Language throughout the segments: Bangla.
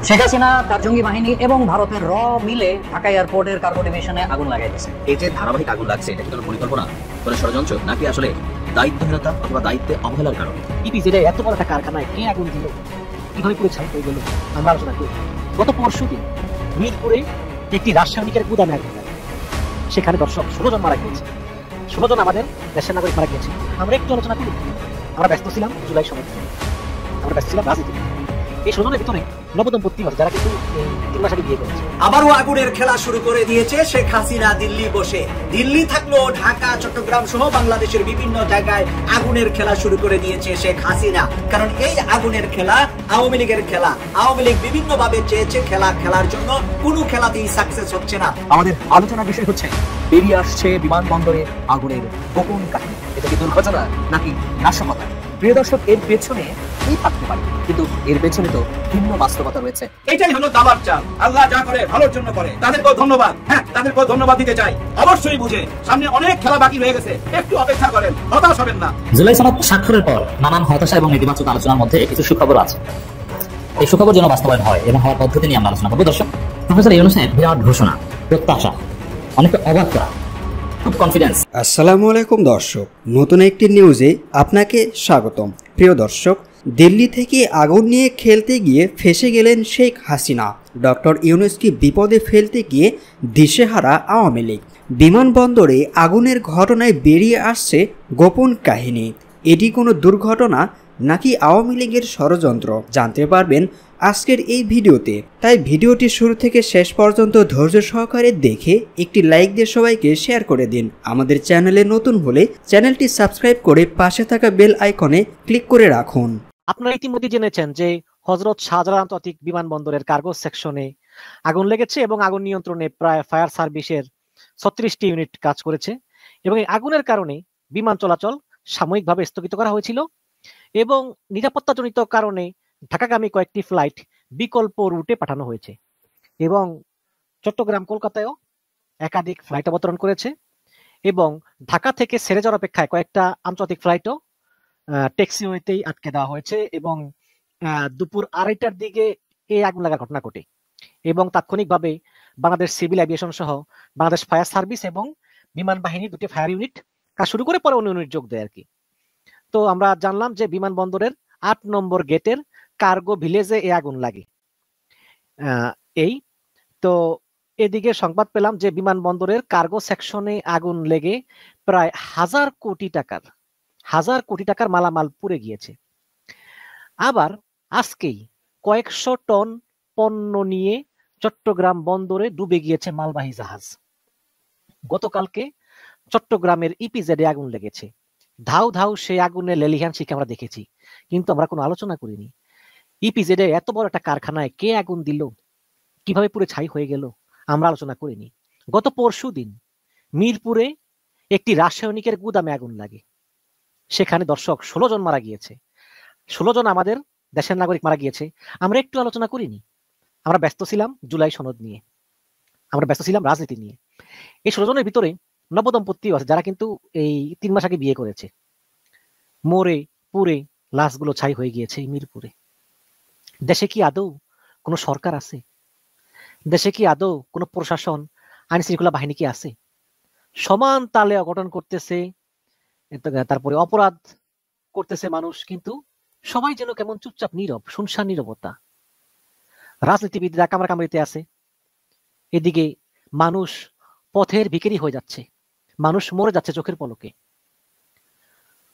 শেখ হাসিনা, তার জঙ্গি বাহিনী এবং ভারতের মিলে ঢাকা এয়ারপোর্টের কার্গো ডিভিশনে আগুন লাগাইতেছে। এই যে ধারাবাহিক আগুন লাগছে, এটা কি কোনো পরিকল্পনা, কোনো ষড়যন্ত্র, নাকি আসলে দায়িত্বহীনতা অথবা দায়িত্বে অবহেলার কারণ? ইপিজেডে এত বড় একটা কারখানায় কে আগুন দিল, কিভাবে পুরো ছাই হয়ে গেল, আমরা আলোচনা করি। গত পরশুদিন মিরপুরে একটি রাসায়নিকের গুদামে আগুন লাগে। সেখানে দর্শক 16 জন মারা গিয়েছে। 16 জন আমাদের দেশের নাগরিক মারা গিয়েছে। আমরা একটু আলোচনা করি। আমরা ব্যস্ত ছিলাম জুলাই সনদ নিয়ে, আমরা ব্যস্ত ছিলাম রাজনীতি। এই 16 জনের ভিতরে নবদম্পতি আছে যারা কিন্তু 3 মাস আগে বিয়ে করেছে। আবারও আগুনের খেলা শুরু করে দিয়েছে শেখ হাসিনা দিল্লি বসে। দিল্লি থাকলেও ঢাকা, চট্টগ্রাম সহ বাংলাদেশের বিভিন্ন জায়গায় আগুনের খেলা শুরু করে দিয়েছে শেখ হাসিনা। কারণ এই আগুনের খেলা আওয়ামী লীগের খেলা। আওয়ামী লীগ বিভিন্ন ভাবে চেয়েছে খেলা খেলার জন্য, কোনো খেলাতেই সাকসেস হচ্ছে না। আমাদের আলোচনার বিষয় হচ্ছে বেরিয়ে আসছে বিমানবন্দরে আগুনের গোপন কাহিনী। এটা কি দুর্ঘটনা নাকি নাশকতা? প্রিয় দর্শক, এর পেছনে কি থাকতে পারে, কিন্তু এর পেছনে তো ভিন্ন বাস্তবতা রয়েছে। এটাই হলো দাবার চাল। আল্লাহ যা করে ভালোর জন্য করে, তাদেরকেও ধন্যবাদ। হ্যাঁ, তাদেরকেও ধন্যবাদ দিতে চাই। অবশ্যই বুঝে সামনে অনেক খেলা বাকি রয়ে গেছে, একটু অপেক্ষা করেন, হতাশ হবেন না। জুলাই সনদ স্বাক্ষরের পর নানান হতাশা এবং নেতিবাচক আলোচনার মধ্যে কিছু সুখবর আছে। এই সুখবর যেন বাস্তবায়ন হয় এবং হওয়ার পদ্ধতি নিয়ে আমরা আলোচনা করবো। দর্শক, প্রফেসর ইউনূস সাহেব বিরাট ঘোষণা, প্রত্যাশা, অনেকটা অবাক করা, খুব কনফিডেন্স। আসসালামু আলাইকুম দর্শক, নতুন একটি নিউজে আপনাকে স্বাগতম। প্রিয় দর্শক, দিল্লি থেকে আগুন নিয়ে খেলতে গিয়ে ফেঁসে গেলেন শেখ হাসিনা। ডক্টর ইউনূসকে বিপদে ফেলতে গিয়ে দিশেহারা আওয়ামী লীগ। বিমানবন্দরে আগুনের ঘটনায় বেরিয়ে আসছে গোপন কাহিনী। এটি কোনো দুর্ঘটনা নাকি আওয়ামী লীগের ষড়যন্ত্র জানতে পারবেন আজকের এই ভিডিওতে। তাই ভিডিওটি শুরু থেকে শেষ পর্যন্ত ধৈর্য সহকারে দেখে একটি লাইক দিয়ে সবাইকে শেয়ার করে দিন। আমাদের চ্যানেলে নতুন হলে চ্যানেলটি সাবস্ক্রাইব করে পাশে থাকা বেল আইকনে ক্লিক করে রাখুন। আপনারা ইতিমধ্যে জেনেছেন যে হযরত শাহজালাল আন্তর্জাতিক বিমানবন্দরের কার্গো সেকশনে আগুন লেগেছে এবং আগুন নিয়ন্ত্রণে প্রায় ফায়ার সার্ভিসের 36টি ইউনিট কাজ করেছে এবং এই আগুনের কারণে বিমান চলাচল সাময়িকভাবে স্থগিত করা হয়েছিল এবং নিরাপত্তাজনিত কারণে ঢাকাগামী কয়েকটি ফ্লাইট বিকল্প রুটে পাঠানো হয়েছে এবং চট্টগ্রাম, কলকাতায়ও একাধিক ফ্লাইট অবতরণ করেছে এবং ঢাকা থেকে ছেড়ে যাওয়ার অপেক্ষায় কয়েকটা আন্তর্জাতিক ফ্লাইটও ট্যাক্সিওয়েতেই আটকে দেওয়া হয়েছে এবং দুপুর 2:30টার দিকে এই আগুন লাগার ঘটনা ঘটে এবং তাৎক্ষণিকভাবে বাংলাদেশ সিভিল অ্যাভিয়েশন সহ বাংলাদেশ ফায়ার সার্ভিস এবং বিমান বাহিনী দুটি ফায়ার ইউনিট কাজ শুরু করে পরে অন্য ইউনিট যোগ দেয় আর কি। তো আমরা জানলাম যে বিমানবন্দরের 8 নম্বর গেটের কার্গো ভিলেজে এই আগুন লাগে। এই তো এদিকে সংবাদ পেলাম যে বিমানবন্দরের কার্গো সেকশনে আগুন লেগে প্রায় 1000 কোটি টাকার মালামাল পুড়ে গিয়েছে। আবার আজকেই কয়েকশো টন পণ্য নিয়ে চট্টগ্রাম বন্দরে ডুবে গিয়েছে মালবাহী জাহাজ। গতকালকে চট্টগ্রামের ইপিজেডে আগুন লেগেছে। ধাউ ধাউ সেই আগুনের লেলিহান শিখে আমরা দেখেছি, কিন্তু আমরা কোনো আলোচনা করিনি। ইপিজেডে এত বড় একটা কারখানায় কে আগুন দিল, কিভাবে পুরো ছাই হয়ে গেল, আমরা আলোচনা করিনি। গত পরশুদিন মিরপুরে একটি রাসায়নিকের গুদামে আগুন লাগে। সেখানে দর্শক 16 জন মারা গিয়েছে। 16 জন আমাদের দেশের নাগরিক মারা গিয়েছে। আমরা একটু আলোচনা করিনি। আমরা ব্যস্ত ছিলাম জুলাই সনদ নিয়ে, আমরা ব্যস্ত ছিলাম রাজনীতি নিয়ে। এই 16 জনের ভিতরে নবদম্পতিও আছে যারা কিন্তু এই 3 মাস আগে বিয়ে করেছে। মরে পুড়ে লাশগুলো ছাই হয়ে গিয়েছে মিরপুরে। দেশে কি আদৌ কোনো সরকার আছে? দেশে কি আদৌ কোনো প্রশাসন, আইন শৃঙ্খলা বাহিনী কি আছে? সমান তালে অঘটন করতেছে, তারপরে অপরাধ করতেছে মানুষ, কিন্তু সবাই যেন কেমন চুপচাপ নীরব, শুনশান নীরবতা। রাজনীতিবিদরা কামড়াকামড়িতে আছে, এদিকে মানুষ পথের ভিখারি হয়ে যাচ্ছে, মানুষ মরে যাচ্ছে চোখের পলকে।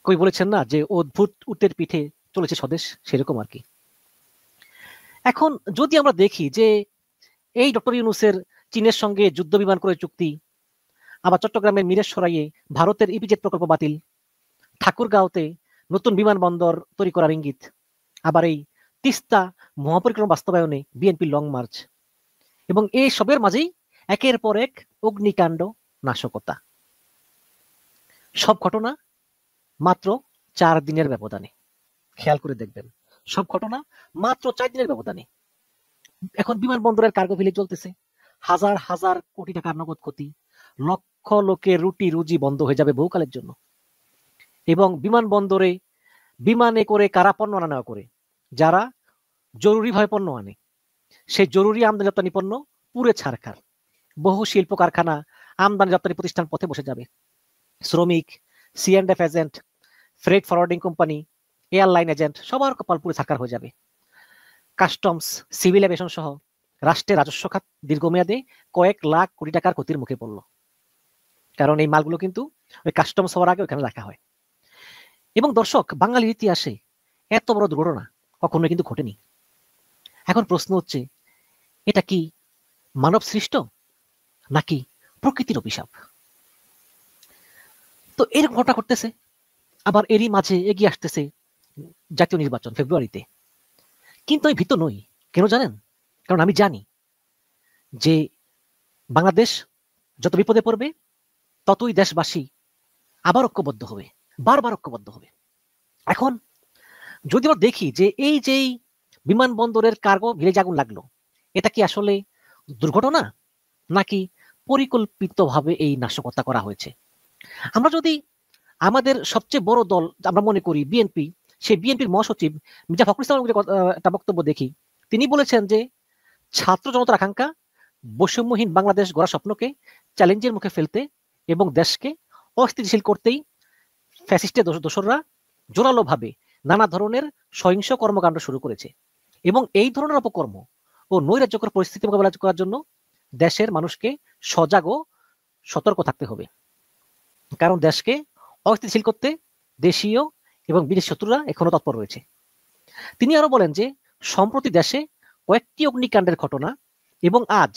কই বলেছেন না যে অদ্ভুত উটের পিঠে চলেছে স্বদেশ, সেরকম আর কি। এখন যদি আমরা দেখি যে এই ডক্টর ইউনূসের চীনের সঙ্গে যুদ্ধ বিমান ক্রয় চুক্তি, আবার চট্টগ্রামের মিরেশরাইয়ে ভারতের ইপিজেড প্রকল্প বাতিল, ঠাকুরগাঁওতে নতুন বিমানবন্দর তৈরি করার ইঙ্গিত, আবার এই তিস্তা মহাপরিক্রমা বাস্তবায়নে বিএনপি লং মার্চ, এবং এই সবের মাঝেই একের পর এক অগ্নিকাণ্ড, নাশকতা। সব ঘটনা মাত্র 4 দিনের ব্যবধানে। খেয়াল করে দেখবেন, সব ঘটনা মাত্র 4 দিনের ব্যবধানে। এখন বিমানবন্দরের কার্গো ভিলেজ চলতেছে, হাজার হাজার কোটি টাকার নগদ ক্ষতি, লক্ষ লোকের রুটি রুজি বন্ধ হয়ে যাবে বহুকালের জন্য। এবং বিমানবন্দরে বিমানে করে কারা পণ্য আনা নেওয়া করে, যারা জরুরি ভাবে পণ্য আনে, সেই জরুরি আমদানি রপ্তানি পণ্য পুড়ে ছারখার। বহু শিল্প কারখানা, আমদানি রপ্তানি প্রতিষ্ঠান পথে বসে যাবে। শ্রমিক, C&F agent, freight forwarding company, airline agent সবার কপাল পুড়ে ছারখার হয়ে যাবে। কাস্টমস, সিভিল এভিয়েশন সহ রাষ্ট্রের রাজস্ব খাত দীর্ঘমেয়াদে কয়েক লাখ কোটি টাকার ক্ষতির মুখে পড়ল। কারণ এই মালগুলো কিন্তু ওই কাস্টমস হওয়ার আগে ওখানে রাখা হয়। এবং দর্শক, বাঙালির ইতিহাসে এত বড় দুর্ঘটনা কখনোই কিন্তু ঘটেনি। এখন প্রশ্ন হচ্ছে, এটা কি মানব সৃষ্ট নাকি প্রকৃতির অভিশাপ? তো এরকম ঘটনা ঘটতেছে, আবার এরই মাঝে এগিয়ে আসতেছে জাতীয় নির্বাচন ফেব্রুয়ারিতে। কিন্তু আমি ভীত নই, কেন জানেন? কারণ আমি জানি যে বাংলাদেশ যত বিপদে পড়বে ততই দেশবাসী আবার ঐক্যবদ্ধ হবে, বারবার ঐক্যবদ্ধ হবে। এখন যদি আমরা দেখি যে এই যেই বিমানবন্দরের কার্গো ভিলেজ আগুন লাগলো, এটা কি আসলে দুর্ঘটনা নাকি পরিকল্পিতভাবে এই নাশকতা করা হয়েছে? আমরা যদি আমাদের সবচেয়ে বড় দল আমরা মনে করি বিএনপি, সেই বিএনপির মহাসচিব মির্জা ফখরুল ইসলামের একটা বক্তব্য দেখি, তিনি বলেছেন যে ছাত্র জনতার আকাঙ্ক্ষা বৈষম্যহীন বাংলাদেশ গড়ার স্বপ্নকে চ্যালেঞ্জের মুখে ফেলতে এবং দেশকে অস্থিতিশীল করতেই ফ্যাসিস্টের দোসররা জোরালোভাবে নানা ধরনের সহিংস কর্মকাণ্ড শুরু করেছে এবং এই ধরনের অপকর্ম ও নৈরাজ্যকর পরিস্থিতি মোকাবেলা করার জন্য দেশের মানুষকে সজাগ ও সতর্ক থাকতে হবে। কারণ দেশকে অস্থিতিশীল করতে দেশীয় এবং বিদেশি শত্রুরা এখনো তৎপর রয়েছে। তিনি আরো বলেন যে সম্প্রতি দেশে কয়েকটি অগ্নিকাণ্ডের ঘটনা এবং আজ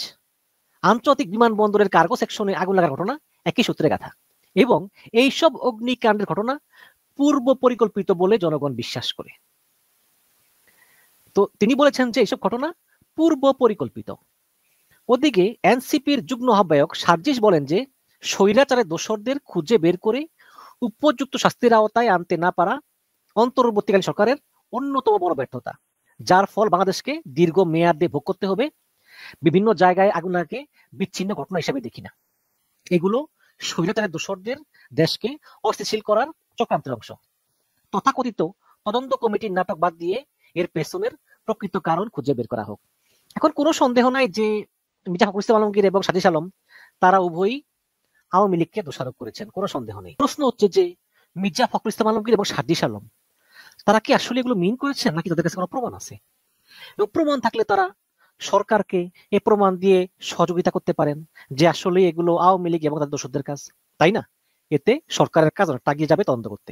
আন্তর্জাতিক বিমানবন্দরের কার্গো সেকশনে আগুন লাগার ঘটনা একই সূত্রে গাথা এবং এইসব অগ্নিকাণ্ডের ঘটনা পূর্ব পরিকল্পিত বলে জনগণ বিশ্বাস করে। তো তিনি বলেছেন যে এইসব ঘটনা পূর্ব পরিকল্পিত। ওদিকে এনসিপির যুগ্ম আহ্বায়ক সার্জিস বলেন যে স্বৈরাচারের দোসরদের খুঁজে বের করে উপযুক্ত শাস্তির আওতায় আনতে না পারা অন্তর্বর্তীকালীন সরকারের অন্যতম বড় ব্যর্থতা, যার ফল বাংলাদেশকে দীর্ঘ মেয়াদে ভোগ করতে হবে। বিভিন্ন জায়গায় আগুন লাগাকে বিচ্ছিন্ন ঘটনা হিসেবে দেখি না, এগুলো স্বৈরাচারের দোসরদের দেশকে অস্থিতিশীল করার চক্রান্তের অংশ। তথাকথিত তদন্ত কমিটির নাটক বাদ দিয়ে এর পেছনের প্রকৃত কারণ খুঁজে বের করা হোক। এখন কোনো সন্দেহ নাই যে মির্জা ফখরুল ইসলাম আলমগীর এবং সাজিস আলম তারা উভয়ই আওয়ামী লীগকে দোষারোপ করেছেন, কোনো সন্দেহ নেই। প্রশ্ন হচ্ছে যে মির্জা ফখরুল ইসলাম আলমগীর এবং সাজিস আলম তারা কি আসলে এগুলো মিন করেছেন নাকি তাদের কাছে কোনো প্রমাণ আছে? এবং প্রমাণ থাকলে তারা সরকারকে এ প্রমাণ দিয়ে সহযোগিতা করতে পারেন যে আসলে এগুলো আওয়ামী লীগ এবং তাদের দোসরদের কাজ, তাই না? এতে সরকারের কাজ অনেকটা এগিয়ে যাবে তদন্ত করতে।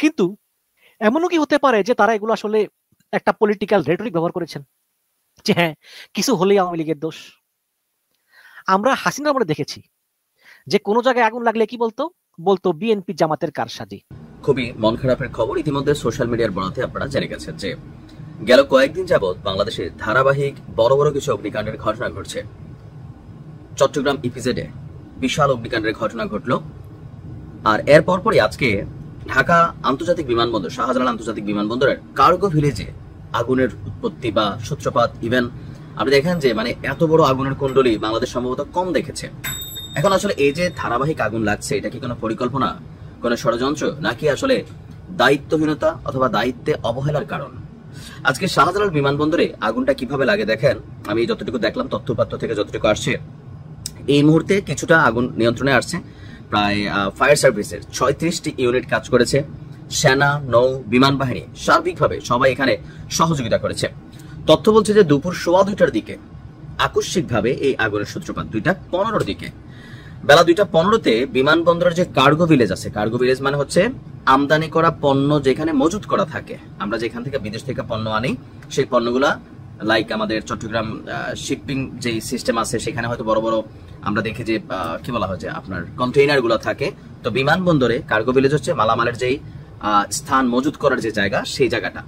কিন্তু এমনও কি হতে পারে যে তারা এগুলো আসলে একটা পলিটিক্যাল রেটরিক ব্যবহার করেছেন যে হ্যাঁ কিছু হলেই আওয়ামী লীগের দোষ? আমরা হাসিনার আমলে দেখেছি যে কোনো জায়গায় আগুন লাগলে কি বলতো বিএনপি জামাতের কারসাজি। খুবই মন খারাপের খবর ইতিমধ্যে সোশ্যাল মিডিয়ার বরাতে আপনারা জেনে গেছেন যে গেল কয়েকদিন যাবৎ বাংলাদেশে ধারাবাহিক বড় বড় কিছু অগ্নিকাণ্ডের ঘটনা ঘটছে। চট্টগ্রাম ইপিজেডে বিশাল অগ্নিকাণ্ডের ঘটনা ঘটল, আর এর পরপরই আজকে ঢাকা আন্তর্জাতিক বিমানবন্দর, শাহজালাল আন্তর্জাতিক বিমানবন্দরের কার্গো ভিলেজে আগুনের উৎপত্তি বা সূত্রপাত। ইভেন আপনি দেখেন যে মানে এত বড় আগুনের কুণ্ডলী বাংলাদেশ সম্ভবত কম দেখেছে। এখন আসলে এই যে ধারাবাহিক আগুন লাগছে, এটা কি কোনো পরিকল্পনা, কোনো ষড়যন্ত্র, নাকি আসলে দায়িত্বহীনতা অথবা দায়িত্বে অবহেলার কারণ? আজকে শাহজালাল বিমানবন্দরে আগুনটা কিভাবে লাগে দেখেন। আমি যতটুকু দেখলাম তথ্যপাত্র থেকে যতটুকু আসছে, এই মুহূর্তে কিছুটা আগুন নিয়ন্ত্রণে আসছে। প্রায় ফায়ার সার্ভিসের 36টি ইউনিট কাজ করেছে, সেনা, নৌ, বিমান বাহিনী সার্বিকভাবে সবাই এখানে সহযোগিতা করেছে। তথ্য বলছে যে দুপুর 2:15টার দিকে আকস্মিকভাবে এই আগুনের সূত্রপাত 2:15 দিকে। বেলা 2:15তে বিমানবন্দরের যে কার্গো ভিলেজ আছে, কার্গো ভিলেজ মানে হচ্ছে আমদানি করা পণ্য যেখানে মজুত করা থাকে। আমরা যেখান থেকে বিদেশ থেকে পণ্য আনি, সেই পণ্যগুলা লাইক আমাদের চট্টগ্রাম শিপিং যে সিস্টেম আছে সেখানে হয়তো বড় বড় আমরা দেখি যে কি বলা হয় যে আপনার কন্টেইনার গুলো থাকে। তো বিমানবন্দরে কার্গো ভিলেজ হচ্ছে মালামালের যেই স্থান মজুত করার যে জায়গা, সেই জায়গাটা।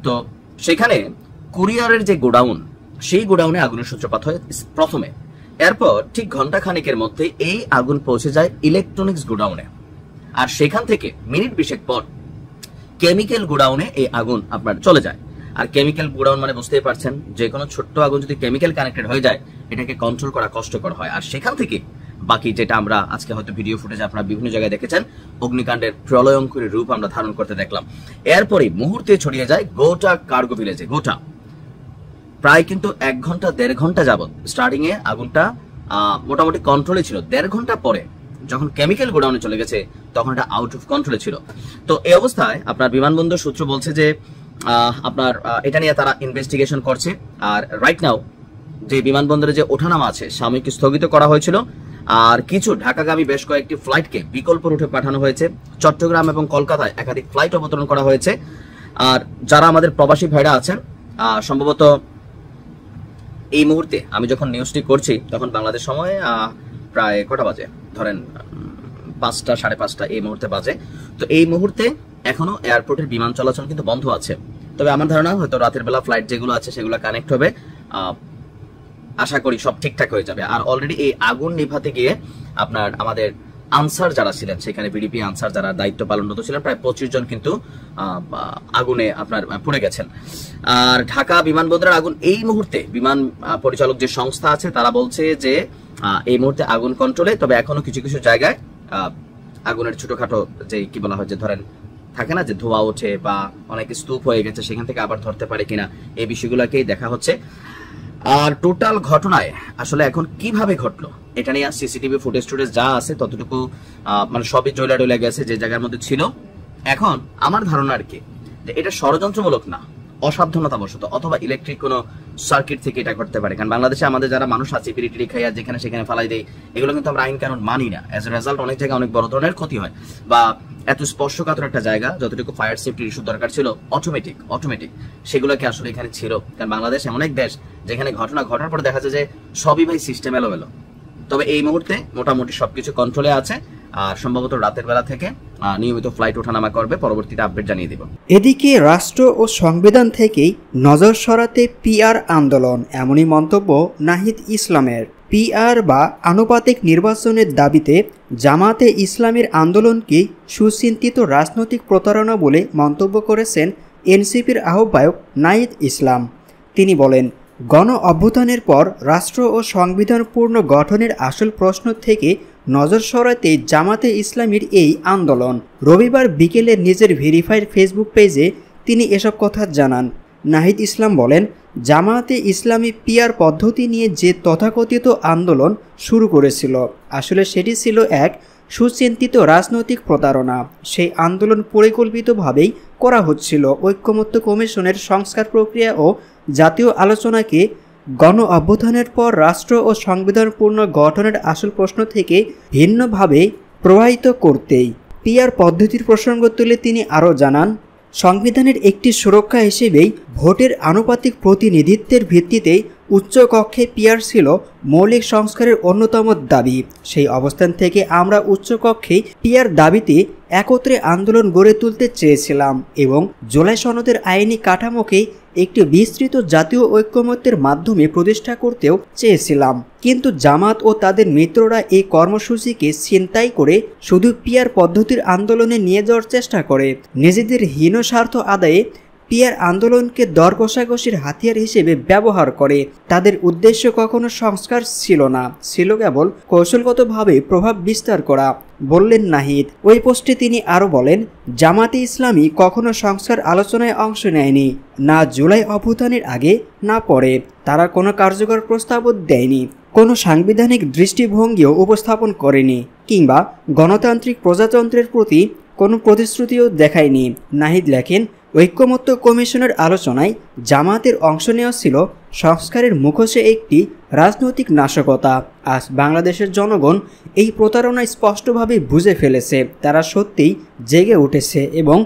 তো সেখানে কুরিয়ারের যে গোডাউন, সেই গোডাউনে আগুনের সূত্রপাত হয় প্রথমে। এরপর ঠিক ঘন্টা খানিকের মধ্যে এই আগুন পৌঁছে যায় ইলেকট্রনিক্স গোডাউনে, আর সেখান থেকে মিনিট 20 পর কেমিক্যাল গোডাউনে এই আগুন আপনার চলে যায়। আর কেমিক্যাল গোডাউন মানে বুঝতেই পারছেন, যে কোনো ছোট্ট আগুন যদি কেমিক্যাল কানেক্টেড হয়ে যায় এটাকে কন্ট্রোল করা কষ্টকর হয়। আর সেখান থেকে বাকি যেটা আমরা আজকে হয়তো ভিডিও ফুটেজ আপনারা বিভিন্ন জায়গায় দেখেছেন, অগ্নিকাণ্ডের প্রলয়ঙ্করী রূপ আমরা ধারণ করতে দেখলাম। এরপরে মুহূর্তে ছড়িয়ে যায় গোটা কার্গো ভিলেজে, গোটা প্রায় কিন্তু 1 ঘন্টা 1.5 ঘন্টা যাবত স্টার্টিং এ আগুনটা মোটামুটি কন্ট্রোলে ছিল। 1.5 ঘন্টা পরে যখন কেমিক্যাল গোডাউনে চলে গেছে তখন এটা আউট অফ কন্ট্রোলে ছিল। তো এই অবস্থায় আপনার বিমানবন্দর সূত্র বলছে যে আপনার এটা নিয়ে তারা ইনভেস্টিগেশন করছে। আর রাইট নাও যে বিমানবন্দরে যে ওঠানামা আছে সাময়িক স্থগিত করা হয়েছিল, আর কিছু ঢাকাগামী বেশ কয়েকটি ফ্লাইটকে বিকল্প রুটে পাঠানো হয়েছে। চট্টগ্রাম এবং কলকাতায় একাধিক ফ্লাইট অবতরণ করা হয়েছে। আর যারা আমাদের প্রবাসী ভাইরা আছেন, সম্ভবত এই মুহূর্তে আমি যখন নিউজটি করছি তখন বাংলাদেশ সময় প্রায় কটা বাজে, ধরেন 5টা 5:30 এই মুহূর্তে বাজে। তো এই মুহূর্তে এখনো এয়ারপোর্টের বিমান চলাচল কিন্তু বন্ধ আছে। তবে আমার ধারণা হয়তো রাতের বেলা ফ্লাইট যেগুলো আছে সেগুলো কানেক্ট হবে, আশা করি সব ঠিকঠাক হয়ে যাবে। আর অলরেডি এই আগুন নিভাতে গিয়ে আপনার আমাদের আনসার যারা ছিলেন, সেখানে বিডিপি আনসার যারা দায়িত্ব পালনরত ছিলেন, প্রায় 25 জন কিন্তু আগুনে আপনার পুড়ে গেছেন। আর ঢাকা বিমানবন্দরের আগুন এই মুহূর্তে বিমান পরিচালক যে সংস্থা আছে তারা বলছে যে এই মুহূর্তে আগুন কন্ট্রোলে। তবে এখনো কিছু কিছু জায়গায় আগুনের ছোটখাটো যে কি বলা হয় যে ধরেন থাকে না যে ধোঁয়া ওঠে বা অনেক স্তূপ হয়ে গেছে, সেখান থেকে আবার ধরতে পারে কিনা এই বিষয়গুলোকেই দেখা হচ্ছে। আর টোটাল ঘটনায় আসলে এখন কিভাবে ঘটলো এটা নিয়ে সিসিটিভি ফুটেজ যা আছে ততটুকু মানে সবই জয়লা গেছে যে জায়গার মধ্যে ছিল। এখন আমার ধারণা আর কি যে এটা ষড়যন্ত্রমূলক না, অসাবধানতাবশত অথবা ইলেকট্রিক কোনো সার্কিট থেকে এটা করতে পারে। কারণ বাংলাদেশে আমাদের যারা মানুষ আছে পিরিটিরি খাইয়া যেখানে সেখানে ফালাই দেয়, এগুলো কিন্তু আমরা আইন কানুন মানি না। এজ এ রেজাল্ট অনেক জায়গায় অনেক বড় ধরনের ক্ষতি হয়। বা এত স্পর্শকাতর একটা জায়গা যতটুকু ফায়ার সেফটি ইস্যু দরকার ছিল অটোমেটিক সেগুলোকে আসলে এখানে ছিল। কারণ বাংলাদেশ এমন এক দেশ যেখানে ঘটনা ঘটার পর দেখা যায় যে সবই ভাই সিস্টেম এলোমেলো। তবে এই মুহূর্তে মোটামুটি সবকিছু কন্ট্রোলে আছে। আর সম্ভবত রাতের বেলা থেকে নিয়মিত ফ্লাইট ওঠানামা করবে, পরবর্তীতে আপডেট জানিয়ে দেব। এদিকে রাষ্ট্র ও সংবিধান থেকেই নজর সরাতে পিআর আন্দোলন, এমনই মন্তব্য নাহিদ ইসলামের। পিআর বা আনুপাতিক নির্বাচনের দাবিতে জামাতে ইসলামের আন্দোলনকে সুচিন্তিত রাজনৈতিক প্রতারণা বলে মন্তব্য করেছেন এনসিপির আহ্বায়ক নাহিদ ইসলাম। তিনি বলেন, গণ অভ্যুত্থানের পর রাষ্ট্র ও সংবিধান পূর্ণ গঠনের আসল প্রশ্ন থেকে নজর সরাতে জামাতে ইসলামীর এই আন্দোলন। রবিবার বিকেলে নিজের ভেরিফাইড ফেসবুক পেজে তিনি এসব কথা জানান। নাহিদ ইসলাম বলেন, জামাতে ইসলামী পিআর পদ্ধতি নিয়ে যে তথাকথিত আন্দোলন শুরু করেছিল আসলে সেটি ছিল এক সুচিন্তিত রাজনৈতিক প্রতারণা। সেই আন্দোলন পরিকল্পিতভাবেই করা হচ্ছিল ঐক্যমত্য কমিশনের সংস্কার প্রক্রিয়া ও জাতীয় আলোচনাকে গণ অভ্যুত্থানের পর রাষ্ট্র ও সংবিধান পূর্ণ গঠনের আসল প্রশ্ন থেকে ভিন্নভাবে প্রবাহিত করতেই। পিআর পদ্ধতির প্রসঙ্গ তুলে তিনি আরও জানান, সংবিধানের একটি সুরক্ষা হিসেবেই ভোটের আনুপাতিক প্রতিনিধিত্বের ভিত্তিতে উচ্চ কক্ষে পিআর ছিল মৌলিক সংস্কারের অন্যতম দাবি। সেই অবস্থান থেকে আমরা উচ্চ কক্ষে পিআর দাবিতে একত্রে আন্দোলন গড়ে তুলতে চেয়েছিলাম এবং জুলাই সনদের আইনি কাঠামোকে একটি বিস্তৃত জাতীয় ঐক্যমত্যের মাধ্যমে প্রতিষ্ঠা করতেও চেয়েছিলাম। কিন্তু জামাত ও তাদের মিত্ররা এই কর্মসূচিকে ছিনতাই করে শুধু পিআর পদ্ধতির আন্দোলনে নিয়ে যাওয়ার চেষ্টা করে। নিজেদের হীন স্বার্থ আদায়ে পিআর আন্দোলনকে দর কষাকষির হাতিয়ার হিসেবে ব্যবহার করে। তাদের উদ্দেশ্য কখনো সংস্কার ছিল না, ছিল কেবল কৌশলগতভাবে প্রভাব বিস্তার করা, বললেন নাহিদ। ওই পোস্টে তিনি আরও বলেন, জামাতে ইসলামী কখনো সংস্কার আলোচনায় অংশ নেয়নি, না জুলাই অভ্যুত্থানের আগে না পরে। তারা কোনো কার্যকর প্রস্তাবও দেয়নি, কোনো সাংবিধানিক দৃষ্টিভঙ্গিও উপস্থাপন করেনি, কিংবা গণতান্ত্রিক প্রজাতন্ত্রের প্রতি কোনো প্রতিশ্রুতিও দেখায়নি। নাহিদ লেখেন, ঐক্যমত্য কমিশনের আলোচনায় জামাতের অংশ নেওয়া ছিল সংস্কারের মুখোশে একটি রাজনৈতিক নাশকতা। আজ বাংলাদেশের জনগণ এই প্রতারণা স্পষ্টভাবে বুঝে ফেলেছে। তারা সত্যিই জেগে উঠেছে এবং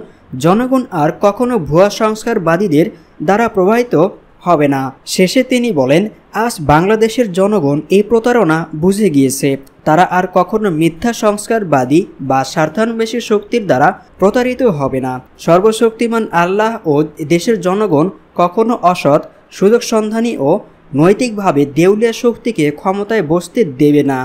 জনগণ আর কখনো ভুয়া সংস্কারবাদীদের দ্বারা প্রভাবিত হবে না। শেষে তিনি বলেন, আজ বাংলাদেশের জনগণ এই প্রতারণা বুঝে গিয়েছে। তারা আর কখনো মিথ্যা সংস্কারবাদী বা স্বার্থান্বেষী শক্তির দ্বারা প্রতারিত হবে না। সর্বশক্তিমান আল্লাহ ও দেশের জনগণ কখনো অসৎ, সুযোগ সন্ধানী ও নৈতিকভাবে দেউলিয়া শক্তিকে ক্ষমতায় বসতে দেবে না।